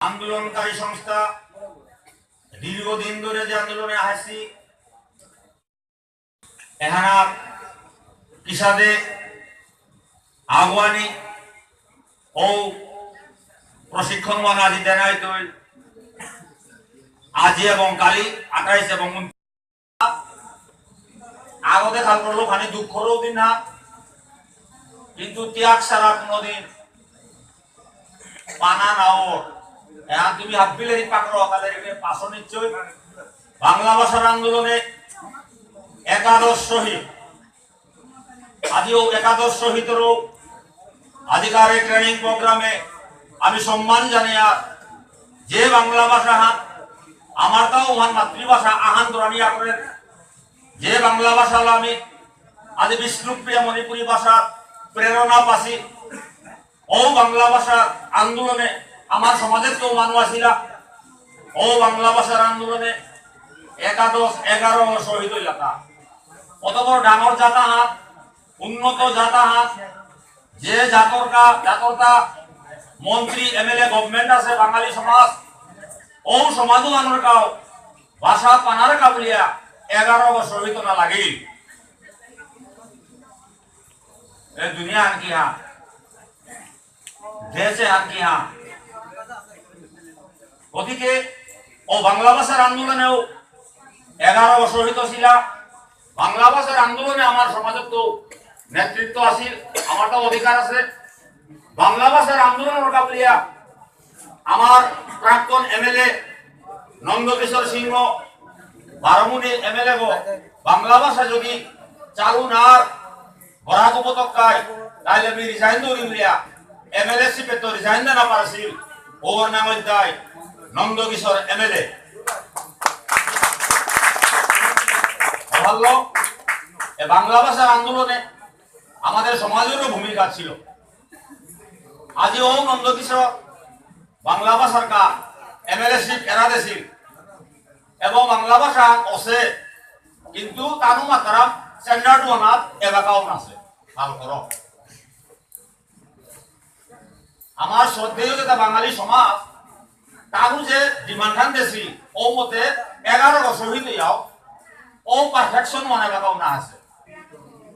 আন্দোলনকারী সংস্থা দীর্ঘদিন ধরে যে আন্দোলনে আসছি এখানা কিসাদে আগুয়ানি ও প্রশিক্ষণ মান আজি দেনাই তৈ আজি এবং কালি 28 এবং 29 আগতে খাল করলো খানি দুঃখরও দিন না কিন্তু ত্যাগ সারা কোনদিন পানা নাও এখন তুমি হাফবিলেরই পাকড়ো তাহলে পাশো নিশ্চয় বাংলা ভাষার আন্দোলনে একাদশ শহীদ আজিও একাদশ শহীদেরও আধিকারিক ট্রেনিং প্রোগ্রামে আমি সম্মান জানিয়া যে বাংলা ভাষা আমার তাও ওহান মাতৃভাষা আহান দরানিয়া করেন যে বাংলা ভাষা আমি আজ বিষ্ণুপ্রিয়া মণিপুরী ভাষা প্রেরণা পাছি ও বাংলা ভাষা আন্দোলনে আমার সমাজের তো মানুষ আসিলা ও বাংলা ভাষার আন্দোলনে 11 শহীদ এলাকা কত বড় ডাঙর জাতা হাত উন্নত জাতা হাত যে জাতরটা মন্ত্রী এমএলএ গভর্নমেন্ট আছে বাঙালি সমাজ ও সমাজও মানুষ কাও ভাষা পানার কাবলিয়া 11 বছর হইতো না লাগে এই দুনিয়া আর কি দেশে আর কি ওদিকে ও বাংলা ভাষার আন্দোলনেও 11 বছর হইতো ছিল বাংলা ভাষার আন্দোলনে আমার সমাজের তো নেতৃত্ব আছিল আমার তো অধিকার আছে বাংলা ভাষার আন্দোলনের কাবলিয়া আমার প্রাক্তন এমএলএ নন্দকিশোর সিংহ বারমুনি এমএলএ বাংলা ভাষা যদি চালু নার বরাক উপত্যকায় তাহলে আমি রিজাইন দৌড়িয়া এমএলএ শিপে তো রিজাইন না পারছিল ওর নাম হইতাই নন্দকিশোর এমএলএ ভালো এই বাংলা ভাষার আন্দোলনে আমাদের সমাজেরও ভূমিকা ছিল আজি ও নন্দকিশোর বাংলা ভাষার কা এমএলএ শিপ এরা দেছিল এবং বাংলা ভাষা আছে কিন্তু তানু মাত্রা স্ট্যান্ডার্ড ওনাত এলাকাও আছে ভাল করো আমার শ্রদ্ধেয় যেটা বাঙালি সমাজ তানু যে ডিমান্ডান দেছি ও মতে 11 বছর হইতে যাও ও পারফেকশন মনে এলাকাও না আছে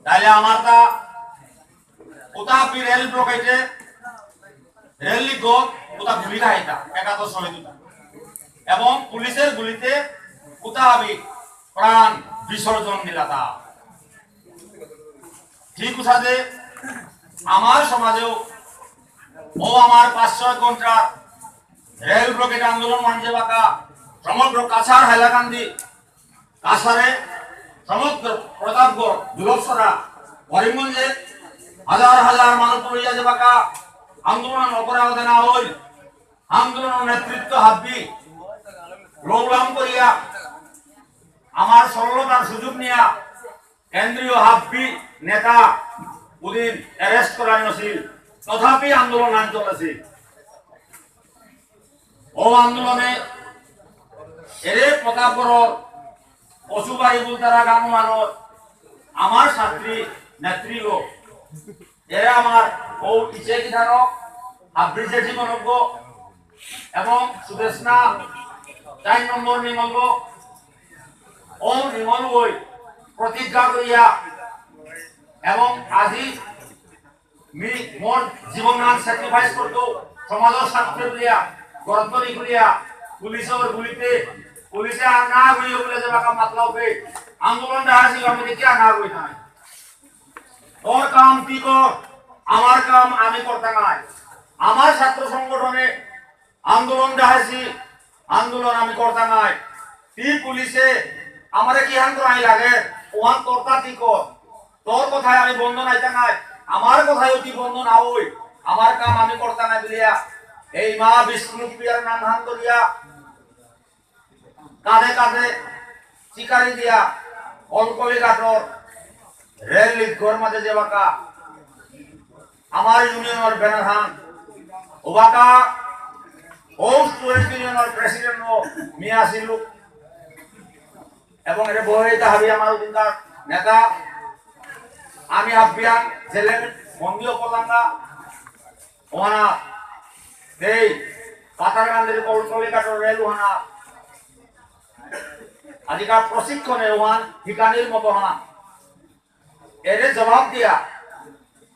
তাইলে আমার তা উতাপি রেল ব্লকেটে রেল লিগ উতা গুলি খাইতা 11 শহীদ এবং পুলিশের গুলিতে উতাবি প্রাণ বিসর্জন দিলাতা ঠিক উঠাতে আমার সমাজেও ও আমার 500 ঘন্টা রেল ব্লকেট আন্দোলন মানছে বাঁকা সমগ্র কাছাড় হাইলাকান্দি কাছাড়ে সমগ্র প্রতাপগড় দুলসরা করিমগঞ্জে হাজার হাজার মানুষ পড়িয়া যে বাঁকা আন্দোলন অপরাধ না হই আন্দোলন নেতৃত্ব হাবি প্রোগ্রাম করিয়া আমার সরলতার সুযোগ নিয়া কেন্দ্রীয় হাবি নেতা উদিন অ্যারেস্ট করানো ছিল তথাপি আন্দোলন আন চলেছে ও আন্দোলনে এরে প্রতাপগড় পশুবাড়ি বুলতারা গান মানুষ আমার ছাত্রী নেত্রীও এরা আমার ও ইচ্ছে বিধানক আবৃত্তি জীবনজ্ঞ এবং সুদেশনা 4 নম্বর নিমলব ও নিমল বই প্রতিজ্ঞা করিয়া এবং আজি মোর জীবন স্যাক্রিফাইস করতো সমাজের স্বার্থে বলিয়া গর্তনি করিয়া পুলিশের গুলিতে পুলিশে না গুলিয়ে বলে যে বাকা মাতলাও পে আন্দোলন আসছিল আমি দেখি না কই নাই তোর কাম কি কর আমার কাম আমি করতে নাই আমার ছাত্র সংগঠনে আন্দোলন দেখাইছি আন্দোলন আমি করতে নাই তুই পুলিশে আমারে কি হান করাই লাগে ওহান করতা কি কর তোর কথায় আমি বন্ধ নাইতে নাই আমার কথায় অতি বন্ধ না হই আমার কাম আমি করতে নাই বলিয়া এই মা বিষ্ণুপ্রিয়ার নাম ধান করিয়া কাঁধে কাঁধে শিকারি দিয়া কলকলি ঘাটর রেল লিগর মাঝে যে বাঁকা আমার ইউনিয়নের ব্যানার হান ও বাঁকা ও স্টুডেন্ট ইউনিয়নের প্রেসিডেন্ট মিয়া সিলু এবং এটা বই হাবি আমার উদিনকার নেতা আমি আবিয়ান জেলে বন্দিও করলাম না ওনা এই পাতারকান্দির কৌশলিকাটোর রেলুহানা আজিকার প্রশিক্ষণে ওহান ঠিকানির মতো হান এর জবাব দিয়া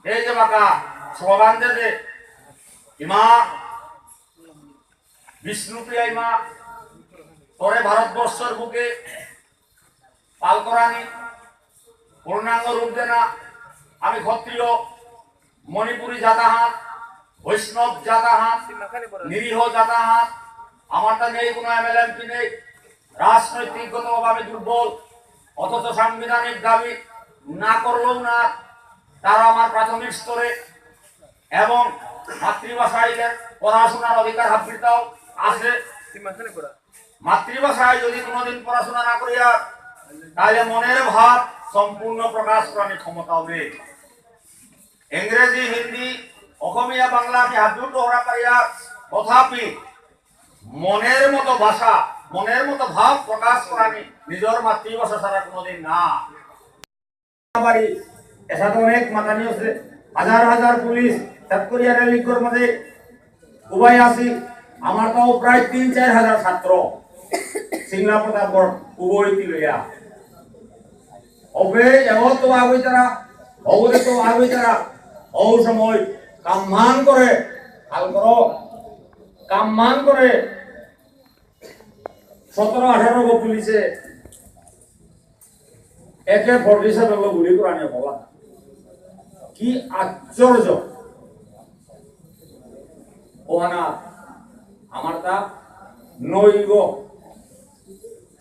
এই যে বাকা স্লোগান দে ইমা বিষ্ণুপ্রিয়া ইমা তোরে ভারতবর্ষের বুকে পালকরানি পূর্ণাঙ্গ রূপ দেনা আমি ক্ষত্রিয় মণিপুরী জাতাহাত বৈষ্ণব জাতাহাত নিরীহ জাতাহাত আমার তা নেই কোনো এমএলএমপি নেই রাজনৈতিকগতভাবে দুর্বল অথচ সাংবিধানিক দাবি না করলেও না তারা আমার প্রাথমিক স্তরে এবং মাতৃভাষায় পড়াশোনার অধিকার হাবৃতাও আছে মাতৃভাষায় যদি কোনোদিন পড়াশোনা না করিয়া তাহলে মনের ভাব সম্পূর্ণ প্রকাশ করার ক্ষমতাও নেই ইংরেজি হিন্দি অসমীয়া বাংলা আমি হাবুটো হরা পারিয়া তথাপি মনের মতো ভাষা মনের মতো ভাব প্রকাশ করানি নিজের মাতৃভাষা ছাড়া কোনোদিন না বাড়ি এসা তো অনেক মাতানি আছে হাজার হাজার পুলিশ চাকরিয়া রেলিগর মধ্যে উভয় আসি আমার তো প্রায় ৩-৪ হাজার ছাত্র সিংলা প্রতাপগড় উভয়টি লইয়া অবে এও তো আগে তারা অবদে তো আগে তারা ও সময় কামমান করে হাল করো কামমান করে 17-18 গো পুলিশে AK-47 গুলি করে বলা কি আশ্চর্য ওহানা আমার তা নইগ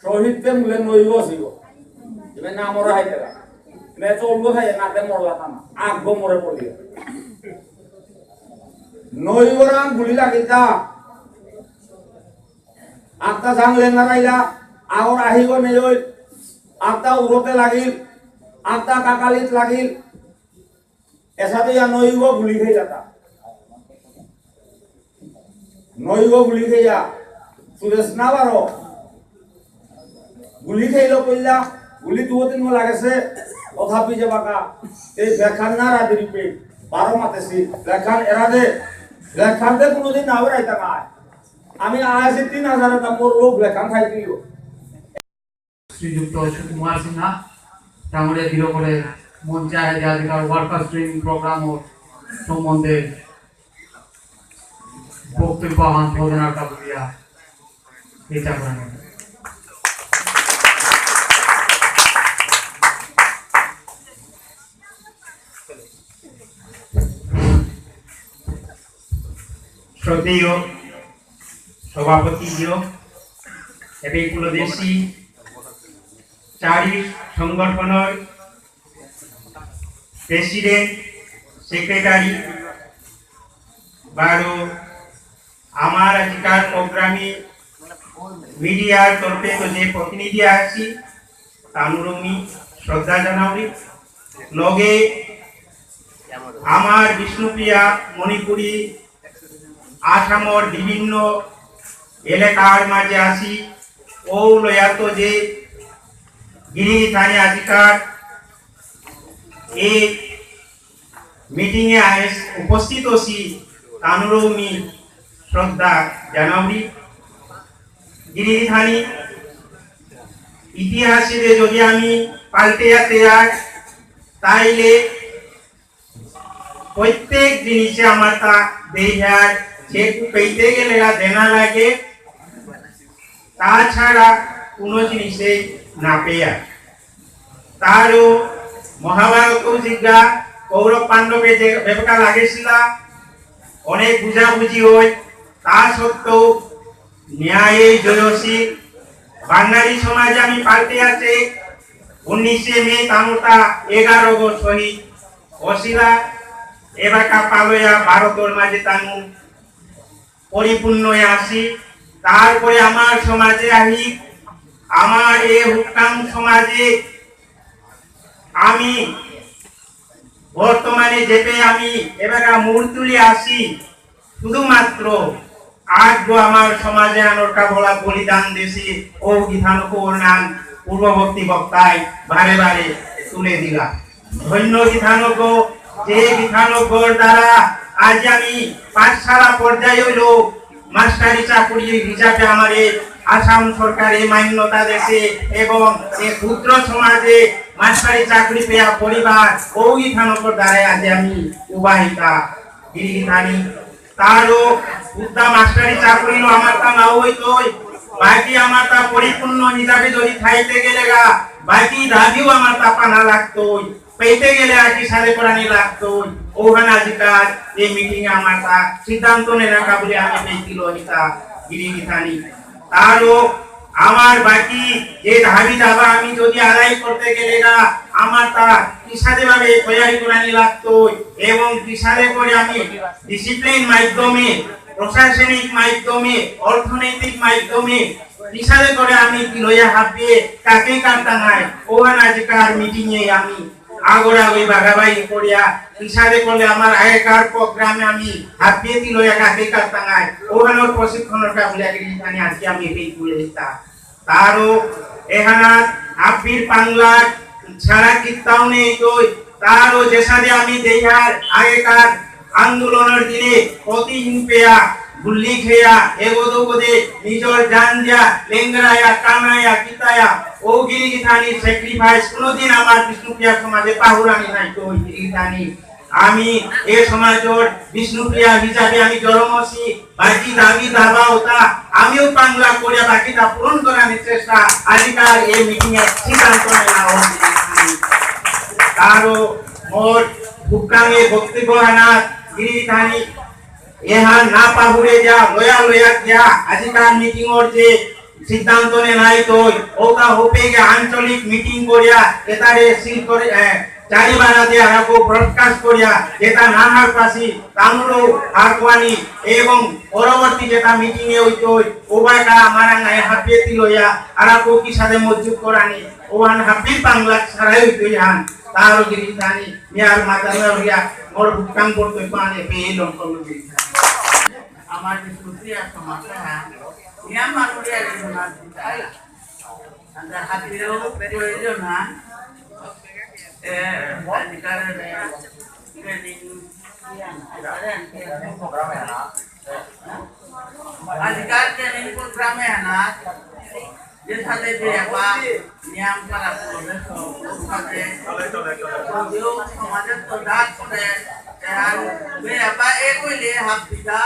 শহীদতে মুলে নইগ ছিল তুমি না মরে হাইতে মে চলবো খাই নাতে মরলা না আগো মরে পড়লি নইগরাম গুলি লাগিতা আত্মা জাংলে নারাইলা আগর আহিব নেই আত্মা উড়তে লাগিল আত্মা কাকালিত লাগিল এসাতে নইগ গুলি খাই যাতা নইগ গুলি খাইয়া সুরেশ না বারো গুলি খাইলো কইলা গুলি 2-3 লাগেছে তথাপি যে বাকা এই লেখান না রাদিরি পে 12 মাতেছি লেখান এরাদে লেখানতে কোনোদিন না বেরাইতা না আমি আজ 3000 টাকা মোর লোক লেখান খাই দিও শ্রীযুক্ত সুকুমার সিনহা ডাঙরিয়া দিল করে মঞ্চে আয়োজিত আজকাল ওয়ার্কার্স ট্রেনিং প্রোগ্রাম সম্বন্ধে বক্তব্য আন্দোলনের কাবুলিয়া এটা করেন শ্রদ্ধেয় সভাপতিজিও এবং কুলদেশী চারি সংগঠনের প্রেসিডেন্ট সেক্রেটারি বারো আমার আজকাল প্রোগ্রামে মিডিয়ার তরফে তো যে প্রতিনিধি আছি তানুরমি শ্রদ্ধা জানাবি লগে আমার বিষ্ণুপ্রিয়া মণিপুরী আসামর বিভিন্ন এলাকার মাঝে আসি ও লয়াত যে গিরিগি থানে আজকাল এই মিটিংয়ে উপস্থিত আছি তানুরমি শ্রদ্ধা জানাবি গিরিগি থানি ইতিহাসে যদি আমি পাল্টে যেতে যাই তাইলে প্রত্যেক জিনিসে আমার তা দেখার চেক পেতে গেলে দেনা লাগে তাছাড়া কোনো জিনিসে না পেয়া তারও মহাভারত জিজ্ঞা কৌরব পাণ্ডবে যে ব্যাপারটা লাগেছিল অনেক বুঝাবুঝি হয় তা সত্ত্বেও ন্যায় জয়সী বাঙালি সমাজে আমি পাল্টে আছে 19 মে তামুটা 11 গো শহীদ অশিলা এবাকা পালয়া ভারতের মাঝে তানু পরিপূর্ণ হয়ে আসি তারপরে আমার সমাজে আহি আমার এই হুকাম সমাজে আমি বর্তমানে যেতে আমি এবাকা মূল তুলে আসি শুধুমাত্র আজ আমার সমাজে আনোরকা বলা বলিদান দেশে ও গীতানুকোর নাম পূর্ববর্তী বক্তায় বারে বারে তুলে দিলা ধন্য গীতানুক যে গীতানুকর দ্বারা আজ আমি পাঠশালা পর্যায়ে হইল মাস্টারি চাকরি হিসাবে আমার আসাম সরকারে মান্যতা দেশে এবং এই ক্ষুদ্র সমাজে মাস্টারি চাকরি পেয়া পরিবার ওই থানকর দ্বারা আজ আমি উবাহিতা গিরিগিথানি তারও উদ্যা মাস্টারি চাকরি আমার তা না হইতই বাকি আমার তা পরিপূর্ণ হিসাবে যদি খাইতে গেলে গা বাকি দাবিও আমার তা পানা লাগতোই পেতে গেলে আর কি সাথে করানি লাগতোই ওখানে আজকাল এই মিটিং এ আমার তা সিদ্ধান্ত নেনা কাবুলে আমি পেয়েছিল হিতা গিরিগিথানি তারও আমার বাকি যে দাবি দাবা আমি যদি আদায় করতে গেলে গা আমার তা কিসারে ভাবে তৈরি করানি লাগতোই এবং কিসারে করে আমি ডিসিপ্লিন মাধ্যমে প্রশাসনিক মাধ্যমে অর্থনৈতিক মাধ্যমে কিসারে করে আমি কি লইয়া হাঁপিয়ে কাকে কাটতা নাই ওখানে আজকাল মিটিং এ আমি আগরা ওই বাগাবাই করিয়া কিসারে করলে আমার আগেকার প্রোগ্রামে আমি হাঁপিয়ে দিল কাকে কাটতা নাই ওখানে প্রশিক্ষণের কাবুলে গিরিগিথানি আজকে আমি এই তুলে দিতা তারও এখানে হাফির বাংলা ছাড়া কিতাও নেই তো তারও যে সাথে আমি দেখার আগেকার আন্দোলনের দিনে প্রতিদিন পেয়া গুল্লি খেয়া এগোদো গোদে নিজর জান দিয়া লেঙ্গরায়া কানায়া কিতায়া ও গিরিগিথানি স্যাক্রিফাইস কোনদিন আমার বিষ্ণুপ্রিয়া সমাজে পাহুরানি নাই তো ওই গিরিগিথানি আমি এই সমাজের বিষ্ণুপ্রিয়া হিসাবে আমি জন্মসি বাকি দাবি দাবা ওটা আমিও বাংলা করে বাকিটা পূরণ করার চেষ্টা আজকাল এই মিটিং এ সিদ্ধান্ত নেওয়া হয়েছে তারও মোর ভুকাঙ্গে বক্তব্য হানা গিরিগিথানি এহা না পাহুরে যা লয়া লয়া গিয়া আজকাল মিটিং ওর যে সিদ্ধান্ত নাই তো ওটা হোপে গে আঞ্চলিক মিটিং করিয়া এটারে সিল করে চারিবারা দিয়ে আরো ব্রডকাস্ট করিয়া যেটা নানার পাশি তামুলো হারকওয়ানি এবং পরবর্তী যেটা মিটিং এ হইতো ওবাটা আমারা নাই হাফিয়েতি লইয়া আরো কি সাথে মজুদ করানি ওহান হাফি বাংলা ছাড়াই হইতো হান তারও গিরিগিথানি মিয়ার মাতালা হইয়া মোর ভুকাং করতে পানে পেইলন করলো গিরিগিথানি আমার বিষ্ণুপ্রিয়া সমাজে নিয়ম মানুষের রেজনার দিতাই আন্দা হাতিরেও প্রয়োজন না আজকাল ট্রেনিং আজকাল ট্রেনিং প্রোগ্রামে না যে সাথে যে আপা নিয়ম করা করবে সাথে যদিও সমাজের তো ডাক করে apa eko le hapita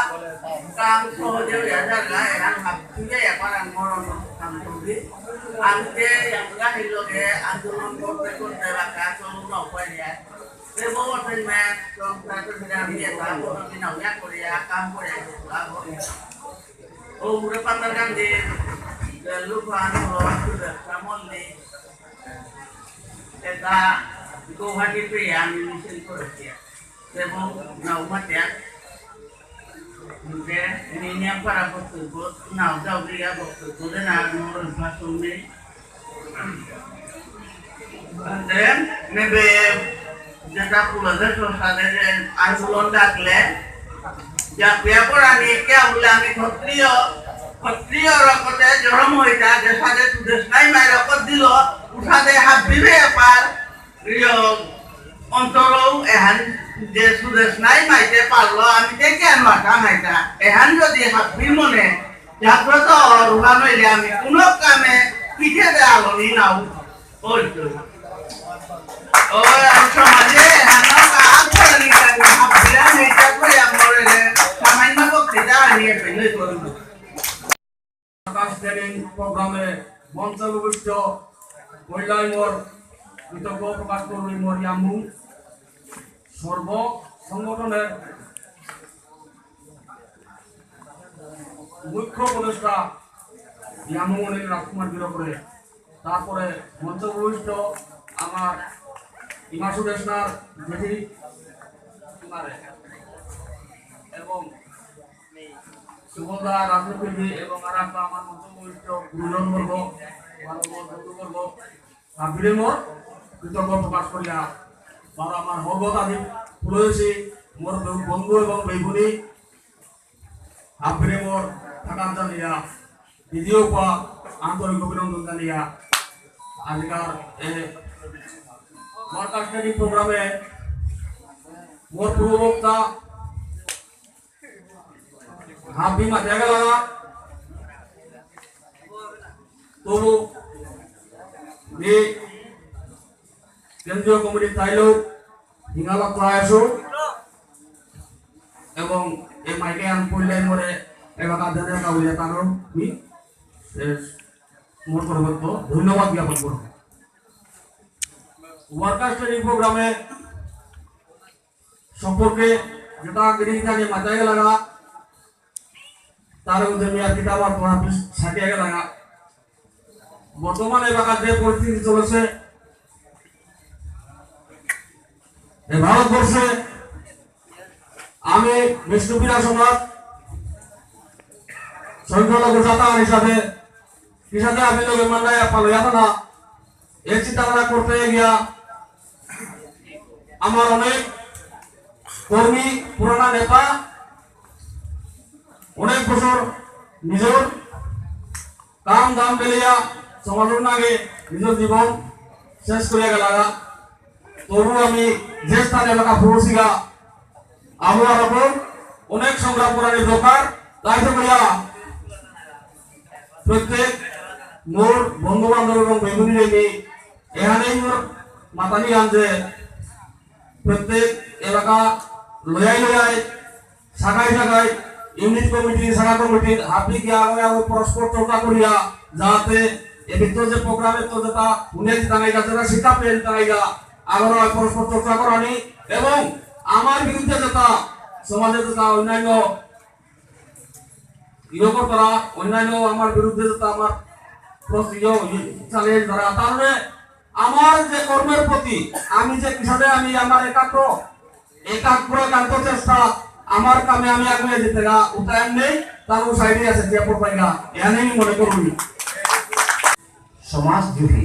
kam soje ya jaga ya hapita ya para moron kam tubi ante yang ga hiloge andulon korte korte baka solo no puede se bobo ten me con tanto tidak dia tahu no pinau ya korea kam korea lago o ure patar kan de lupa anu sudah kamon ni eta Guwahati pe yang mission korte এবং নাওমাটিয়া যে নিনিয়া পারা বক্তব্য নাও যাওয়া বক্তব্য দেন আর মোর ভাষণ নেই দেন নেবে যেটা পুরোদের সংসাদের আন্দোলন ডাকলে যা ব্যাপারানি কে বলে আমি ক্ষত্রিয় রকতে জরম হইতা যে সাথে সুদেশ নাই মাই রকত দিল উঠাতে হাত দিবে এপার অন্তরও এহান যে সুদেশ নাই মাইতে পারলো আমি কেন মাথা মাইতা এহান যদি হাফির মনে জাগ্রত রুহা নইলে আমি কোনো কামে পিঠে দেয়া আলোনি নাও করতো ও সমাজে এহানো কাজ করি হাফিরা মেটা করে আমার সামান্য বক্তৃতা নিয়ে ফেলে করব আকাশ ট্রেনিং প্রোগ্রামে মঞ্চভূষ্ট মহিলাই মোর কৃতজ্ঞ প্রকাশ করি মোর ইয়ামু সর্ব সংগঠনের মুখ্য উপদেষ্টা ইয়ামুমণি রাজকুমার বিরোধে তারপরে মঞ্চভূষ্ট আমার ইমাসু দেশনার জেঠি এবং সুবন্ধা রাজনীতি এবং আর একটা আমার মঞ্চভূষ্ট গুরুজনবর্গ বন্ধুবর্গ ভাবিরে মোর কৃতজ্ঞ প্রকাশ করিয়া আর আমার হর্বতাধিক ফুলেছি মোর বন্ধু এবং বেগুনি ভাবিরে মোর থাকার জানিয়া দ্বিতীয় পা আন্তরিক অভিনন্দন জানিয়া আজকাল ওয়ার্কার ট্রেনিং প্রোগ্রামে মোর পূর্ববক্তা হাফি মাথা গেলা তবু এই কেন্দ্রীয় কমিটি চাইলেও হিঙালা প্রয়াস এবং এই মাইকে আন পড়লেন মনে এবার আধারে কাউলে তারও মোট করবত ধন্যবাদ জ্ঞাপন করব ওয়ার্কার্স ট্রেনিং প্রোগ্রামে সম্পর্কে যেটা গিরিখানে মাথায় লাগা তার মধ্যে মেয়াদ কিতাব আর তোমার 60 লাগা বর্তমানে এলাকার যে পরিস্থিতি চলেছে এই ভারতবর্ষে আমি বিষ্ণুপ্রিয়া সমাজ সংখ্যালঘু জাতা হিসাবে হিসাবে আমি লোক মান্নায় পালো না এই চিন্তাধারা করতে গিয়া আমার অনেক কর্মী পুরানা নেতা অনেক বছর নিজের কাম দাম বেলিয়া সমাজের নাগে নিজের জীবন শেষ করিয়া গেলাগা তবু আমি যে স্থানে এলাকা পৌঁছিগা আমার ওপর অনেক সংগ্রাম করার দরকার তাই তো করিয়া প্রত্যেক মোর বন্ধু বান্ধব এবং বেগুনি রেখে এখানেই মোর মাতানি গান যে প্রত্যেক এলাকা লয়াই শাখায় শাখায় ইউনিট কমিটি শাখা কমিটির হাফি গিয়া আগে পরস্পর চর্চা করিয়া যাতে এ ভিতর যে প্রোগ্রামের তো যেটা উন্নতি জানাইগা যেটা শিক্ষা পেন জানাইগা আবার পরস্পর চর্চা করানি এবং আমার বিরুদ্ধে যেটা সমাজে যেটা অন্যান্য ইয়োগর করা অন্যান্য আমার বিরুদ্ধে যেটা আমার চালিয়ে ধরা তাহলে আমার যে কর্মের প্রতি আমি যে কিভাবে আমি আমার একাগ্র চেষ্টা আমার কামে আমি আগে যেতে গা উপায়ন নেই তার সাইডে আছে যে পাইগা এখানেই মনে করুন সমাজ জুড়ে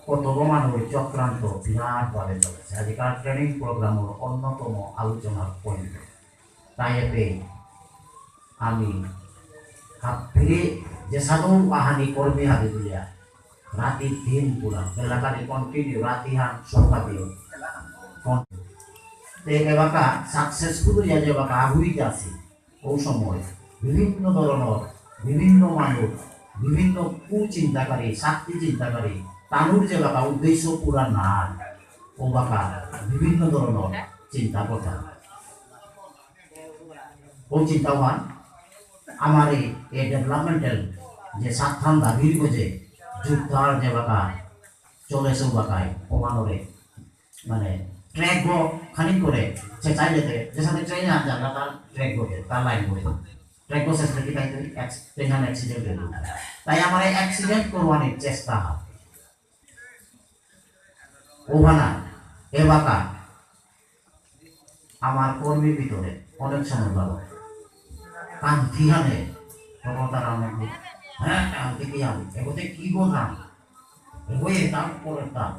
কতব মানুষ চক্রান্ত বিরাটভাবে চলেছে আজকাল ট্রেনিং প্রোগ্রামের অন্যতম আলোচনার পয়েন্ট তাই এতে আমি ফিরে যে সাধু বাহানি কর্মী হাতে দিয়া রাতি দিন পুরা এলাকার কন্টিনিউ রাতি হান সভা দিয়ে এলাকা সাকসেসফুল যে এলাকা আগুইতে আছে ওই সময় বিভিন্ন ধরনের বিভিন্ন মানুষ বিভিন্ন কুচিন্তাকারী শাক্তি চিন্তাকারী তানুর যে বাবা উদ্দেশ্য পুরা না ও বাবা বিভিন্ন ধরনের চিন্তা কথা ও চিন্তাবান আমার এই ডেভেলপমেন্টাল যে সাবধান দাবির যে যুদ্ধার যে বাবা চলেছে বাকায় ওমানরে মানে ট্র্যাক খানিক করে সে চাইলেতে যে সাথে ট্রেনে আন যান তার ট্র্যাক করতে তার লাইন করতে ট্র্যাক শেষ থেকে তাই ট্রেন অ্যাক্সিডেন্ট হয়ে তাই আমার অ্যাক্সিডেন্ট করবার চেষ্টা হয় ওভানা এ বাকা আমার কর্মীর ভিতরে অনেক সময় ভালো কান্তি হানে তারা আমাকে হ্যাঁ কান্তি কি আমি এগোতে কি বললাম এগোয়ে তার পরের তার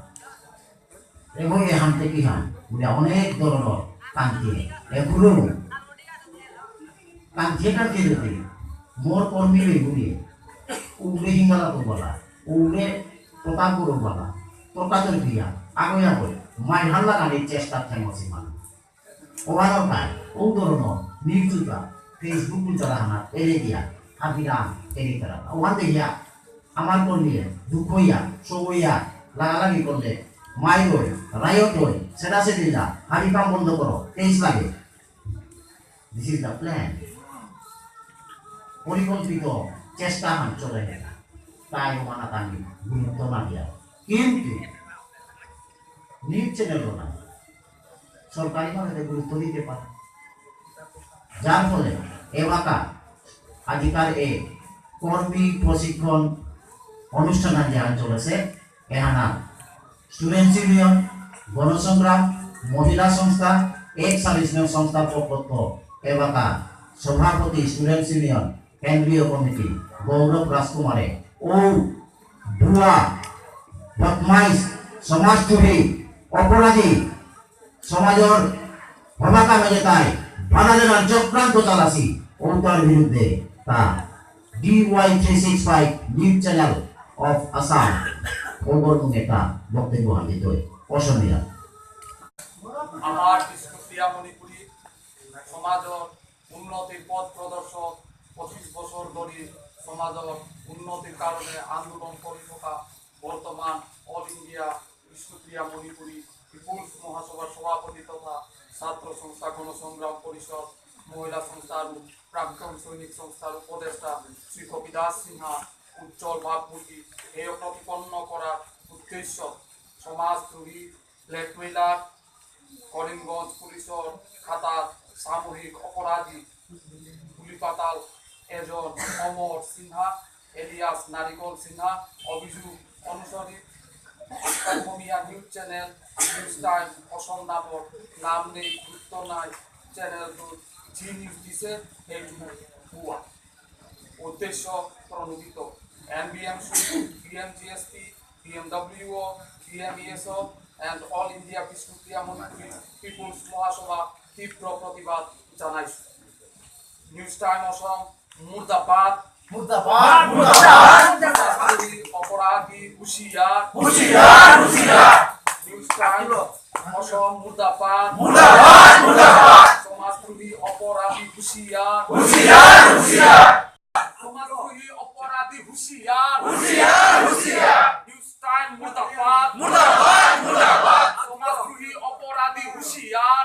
এগোয়ে হানতে কি হান বলে অনেক ধরনের কান্তি এগুলো কান্তিটা কে যদি মোর কর্মী ঘুরিয়ে উড়ে হিঙ্গালা তো বলা উড়ে প্রতাপ করো বলা প্রকাশের ক্রিয়া আগে আগে মাই হাল্লা গাড়ির চেষ্টা থেমছি মানুষ ওভানোর কাজ ও ধরনের নিউজটা ফেসবুক যারা আমার এড়ে দিয়া হাতিরাম এড়ে তারা ওখান দেখিয়া আমার কর্মীয়ে দুঃখ হইয়া সইয়া লাগালাগি করলে মাই হই রায়ত হই সেটা সে দিলা হাড়ি কাম বন্ধ করো তেইশ লাগে দিস ইজ দ্য প্ল্যান পরিকল্পিত চেষ্টা হান চলে গেল তাই ওমানা তানি গুরুত্ব না দিয়া কিন্তু নিউজ চ্যানেলও না সরকারিভাবে গুরুত্ব দিতে পারে যার ফলে এলাকা আজকাল এ কর্মী প্রশিক্ষণ অনুষ্ঠান যারা চলেছে এহানা স্টুডেন্টস ইউনিয়ন গণসংগ্রাম মহিলা সংস্থা এক সার্ভিসম্যান সংস্থার পক্ষ এলাকা সভাপতি স্টুডেন্টস ইউনিয়ন কেন্দ্রীয় কমিটি গৌরব রাজকুমারে ও ভুয়া বদমাইশ সমাজদ্রোহী অপরাধী সমাজের ভবাকা মেলে তাই বাধা দেওয়ার চক্রান্ত চালাসি ও তার বিরুদ্ধে তা DY365 news channel of Assam ওগর নেতা বক্তব্য হাজির অসমীয়া আমার বিষ্ণুপ্রিয়া মণিপুরী সমাজৰ উন্নতিৰ পথ প্ৰদৰ্শক 25 বছৰ ধৰি সমাজৰ উন্নতিৰ কাৰণে আন্দোলন কৰি থকা বৰ্তমান all India Bishnupriya Manipuri peoples মহাসভাৰ সভাপতি তথা ছাত্ৰ সংস্থা গণসংগ্ৰাম পৰিষদ মহিলা সংস্থা আৰু প্ৰাক্তন সৈনিক সংস্থাৰ উপদেষ্টা শ্ৰী কপিদাস সিনহা উজ্জ্বল ভাবমূৰ্তি এই প্ৰতিপন্ন কৰাৰ উদ্দেশ্য সমাজদ্ৰোহী ব্লেকমেইলাৰ কৰিমগঞ্জ পুলিচৰ খাতাত সামূহিক অপৰাধী গুলিপাতাল এজন অমৰ সিনহা এলিয়াস নাৰিকল সিনহা অভিযোগ অনুসৰি Assamese news channel news time Assam নামৰ নাম নেই গুৰুত্ব নাই চেনেলটোত যি নিউজ দিছে সেইটো ভুৱা উদ্দেশ্য প্ৰণোদিত NBMC, BMGSP, BMWO, BMESO and All India Bishnupriya Manipuri peoples Mahasabha তীব্ৰ প্ৰতিবাদ জনাইছে নিউজ টাইম অসম মুৰ্দাবাদ অপৰাধী হুঁচিয়াৰ নিউজ টাইম অসম মুৰ্দাবাদ সমাজদ্ৰোহী অপৰাধী হুঁচিয়াৰ সমাজদ্ৰোহী অপৰাধী হুঁচিয়াৰ নিউজ টাইম মুৰ্দাবাদ সমাজদ্ৰোহী অপৰাধী হুঁচিয়াৰ